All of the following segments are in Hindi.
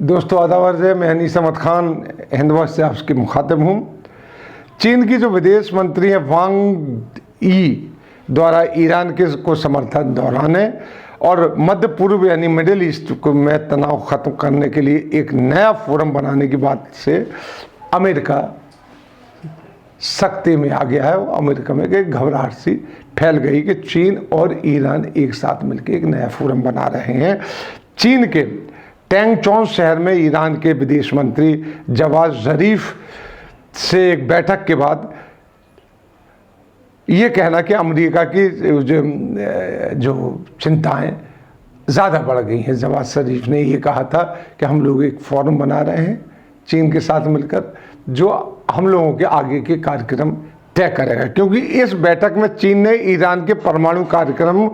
दोस्तों आदाब है, मैं अनीस अहमद खान हिंदवा से आपके मुखातिब हूँ। चीन की जो विदेश मंत्री हैं वांग यी द्वारा ईरान के को समर्थन दोहराने और मध्य पूर्व यानी मिडिल ईस्ट को में तनाव ख़त्म करने के लिए एक नया फोरम बनाने की बात से अमेरिका सख्ती में आ गया है। अमेरिका में एक घबराहट सी फैल गई कि चीन और ईरान एक साथ मिलकर एक नया फोरम बना रहे हैं। चीन के टैंगचोंग शहर में ईरान के विदेश मंत्री जवाद ज़रीफ से एक बैठक के बाद ये कहना कि अमेरिका की जो चिंताएं ज़्यादा बढ़ गई हैं। जवाद ज़रीफ ने ये कहा था कि हम लोग एक फोरम बना रहे हैं चीन के साथ मिलकर जो हम लोगों के आगे के कार्यक्रम तय करेगा, क्योंकि इस बैठक में चीन ने ईरान के परमाणु कार्यक्रम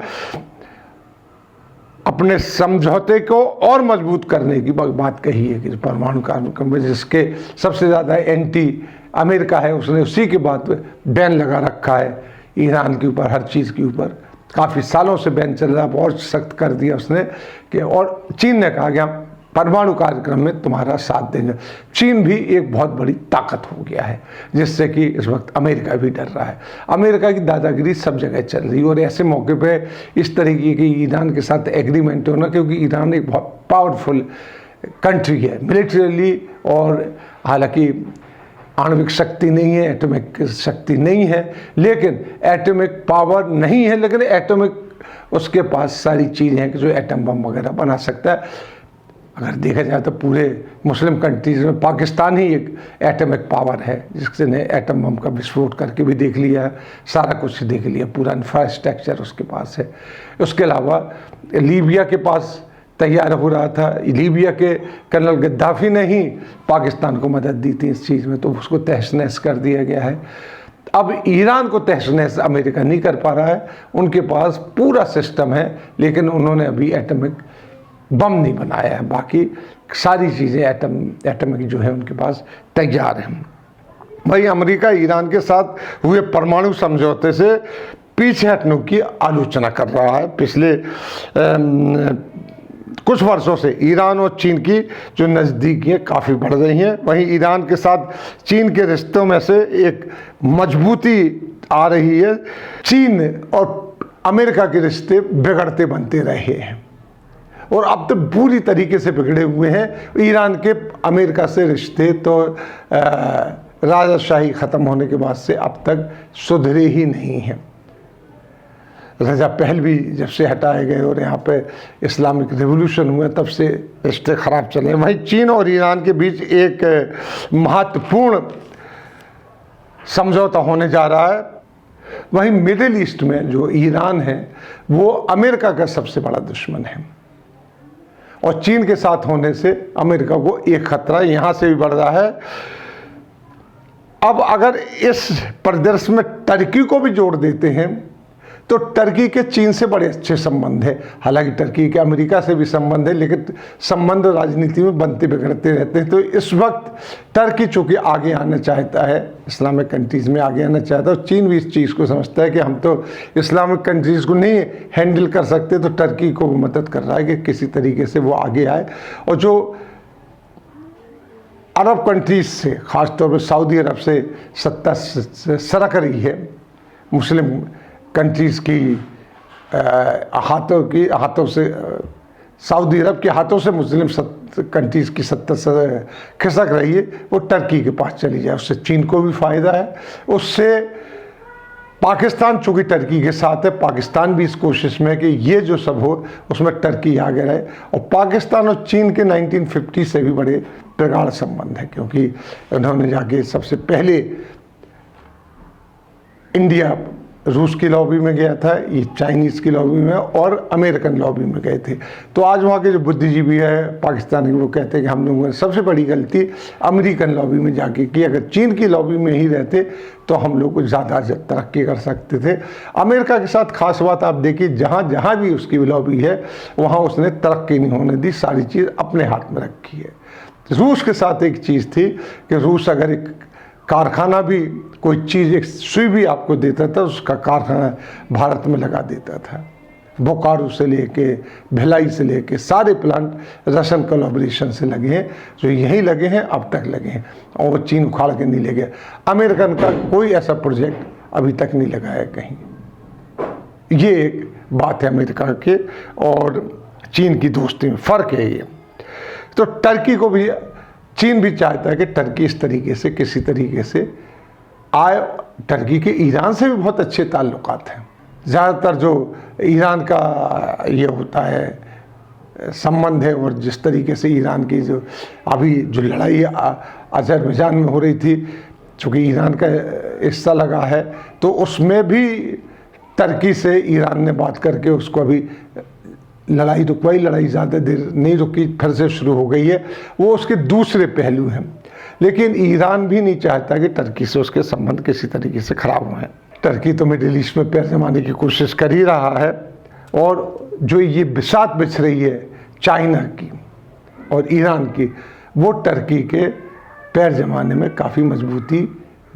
अपने समझौते को और मजबूत करने की बात कही है कि परमाणु कार्यक्रम में जिसके सबसे ज़्यादा एंटी अमेरिका है, उसने उसी के बाद बैन लगा रखा है ईरान के ऊपर, हर चीज़ के ऊपर। काफ़ी सालों से बैन चल रहा है, बहुत सख्त कर दिया उसने कि, और चीन ने कहा कि हम परमाणु कार्यक्रम में तुम्हारा साथ देंगे। चीन भी एक बहुत बड़ी ताकत हो गया है जिससे कि इस वक्त अमेरिका भी डर रहा है। अमेरिका की दादागिरी सब जगह चल रही है और ऐसे मौके पे इस तरीके की ईरान के साथ एग्रीमेंट होना, क्योंकि ईरान एक बहुत पावरफुल कंट्री है मिलिट्रीली, और हालांकि आणविक शक्ति नहीं है, एटॉमिक शक्ति नहीं है, लेकिन एटॉमिक पावर नहीं है, लेकिन एटॉमिक उसके पास सारी चीज़ें हैं कि जो एटम बम वगैरह बना सकता है। अगर देखा जाए तो पूरे मुस्लिम कंट्रीज में पाकिस्तान ही एक एटॉमिक पावर है जिसने एटम बम का विस्फोट करके भी देख लिया है, सारा कुछ देख लिया, पूरा इंफ्रास्ट्रक्चर उसके पास है। उसके अलावा लीबिया के पास तैयार हो रहा था, लीबिया के कर्नल गद्दाफी ने ही पाकिस्तान को मदद दी थी इस चीज़ में, तो उसको तहस नहस कर दिया गया है। अब ईरान को तहस नहस अमेरिका नहीं कर पा रहा है, उनके पास पूरा सिस्टम है लेकिन उन्होंने अभी एटॉमिक बम नहीं बनाया है, बाकी सारी चीज़ें एटॉमिक जो है उनके पास तैयार हैं। भाई अमेरिका ईरान के साथ हुए परमाणु समझौते से पीछे हटने की आलोचना कर रहा है। पिछले कुछ वर्षों से ईरान और चीन की जो नज़दीकियाँ काफ़ी बढ़ रही हैं। वहीं ईरान के साथ चीन के रिश्तों में से एक मजबूती आ रही है। चीन और अमेरिका के रिश्ते बिगड़ते बनते रहे हैं और अब तो पूरी तरीके से बिगड़े हुए हैं। ईरान के अमेरिका से रिश्ते तो राजाशाही ख़त्म होने के बाद से अब तक सुधरे ही नहीं हैं। रजा पहलवी जब से हटाए गए और यहाँ पे इस्लामिक रिवॉल्यूशन हुआ तब से रिश्ते ख़राब चले। वहीं चीन और ईरान के बीच एक महत्वपूर्ण समझौता होने जा रहा है। वहीं मिडिल ईस्ट में जो ईरान है वो अमेरिका का सबसे बड़ा दुश्मन है और चीन के साथ होने से अमेरिका को एक खतरा यहाँ से भी बढ़ रहा है। अब अगर इस परिदृश्य में टर्की को भी जोड़ देते हैं तो टर्की के चीन से बड़े अच्छे संबंध है। हालांकि टर्की के अमेरिका से भी संबंध है, लेकिन संबंध राजनीति में बनते बिगड़ते रहते हैं। तो इस वक्त टर्की चूँकि आगे आना चाहता है, इस्लामिक कंट्रीज़ में आगे आना चाहता है, और चीन भी इस चीज़ को समझता है कि हम तो इस्लामिक कंट्रीज़ को नहीं हैंडल कर सकते, तो टर्की को मदद कर रहा है कि किसी तरीके से वो आगे आए। और जो अरब कंट्रीज़ से, ख़ासतौर पर सऊदी अरब से सत्ता सरक रही है, मुस्लिम कंट्रीज़ की हाथों से, सऊदी अरब के हाथों से मुस्लिम कंट्रीज़ की सत्ता खिसक रही है, वो टर्की के पास चली जाए। उससे चीन को भी फ़ायदा है, उससे पाकिस्तान चूँकि टर्की के साथ है, पाकिस्तान भी इस कोशिश में है कि ये जो सब हो उसमें टर्की आगे रहे। और पाकिस्तान और चीन के 1950 से भी बड़े प्रगाढ़ संबंध है, क्योंकि उन्होंने जाके सबसे पहले इंडिया रूस की लॉबी में गया था, ये चाइनीज़ की लॉबी में और अमेरिकन लॉबी में गए थे। तो आज वहाँ के जो बुद्धिजीवी है पाकिस्तानी, वो कहते हैं कि हम लोगों ने सबसे बड़ी गलती अमेरिकन लॉबी में जाके की। अगर चीन की लॉबी में ही रहते तो हम लोग ज़्यादा तरक्की कर सकते थे। अमेरिका के साथ खास बात आप देखिए, जहाँ भी उसकी लॉबी है वहाँ उसने तरक्की नहीं होने दी, सारी चीज़ अपने हाथ में रखी है। रूस के साथ एक चीज़ थी कि रूस अगर एक कारखाना भी, कोई चीज़, एक सुई भी आपको देता था, उसका कारखाना भारत में लगा देता था। बोकारो से लेके भिलाई से लेके सारे प्लांट रशियन कोलैबोरेशन से लगे हैं, जो यहीं लगे हैं अब तक लगे हैं, और वो चीन उखाड़ के नहीं ले गया। अमेरिकन का कोई ऐसा प्रोजेक्ट अभी तक नहीं लगा है कहीं। ये एक बात है अमेरिका के और चीन की दोस्ती में फ़र्क है ये। तो टर्की को भी चीन भी चाहता है कि टर्की इस तरीके से किसी तरीके से आए। टर्की के ईरान से भी बहुत अच्छे ताल्लुकात हैं। ज़्यादातर जो ईरान का ये होता है संबंध है, और जिस तरीके से ईरान की जो अभी जो लड़ाई अजरबैजान में हो रही थी, चूँकि ईरान का हिस्सा लगा है, तो उसमें भी टर्की से ईरान ने बात करके उसको अभी लड़ाई रुकवाई। लड़ाई ज़्यादा देर नहीं रुकी, फिर से शुरू हो गई है। वो उसके दूसरे पहलू हैं, लेकिन ईरान भी नहीं चाहता कि टर्की से उसके संबंध किसी तरीके से ख़राब हुए। टर्की तो मिडिल ईस्ट में पैर जमाने की कोशिश कर ही रहा है, और जो ये बिसात बिछ रही है चाइना की और ईरान की, वो टर्की के पैर जमाने में काफ़ी मजबूती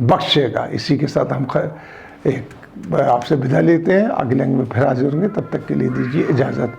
बख्शेगा। इसी के साथ हम आपसे विदा लेते हैं, अगले अंग में फिर हाजिर होंगे। तब तक के लिए दीजिए इजाज़त।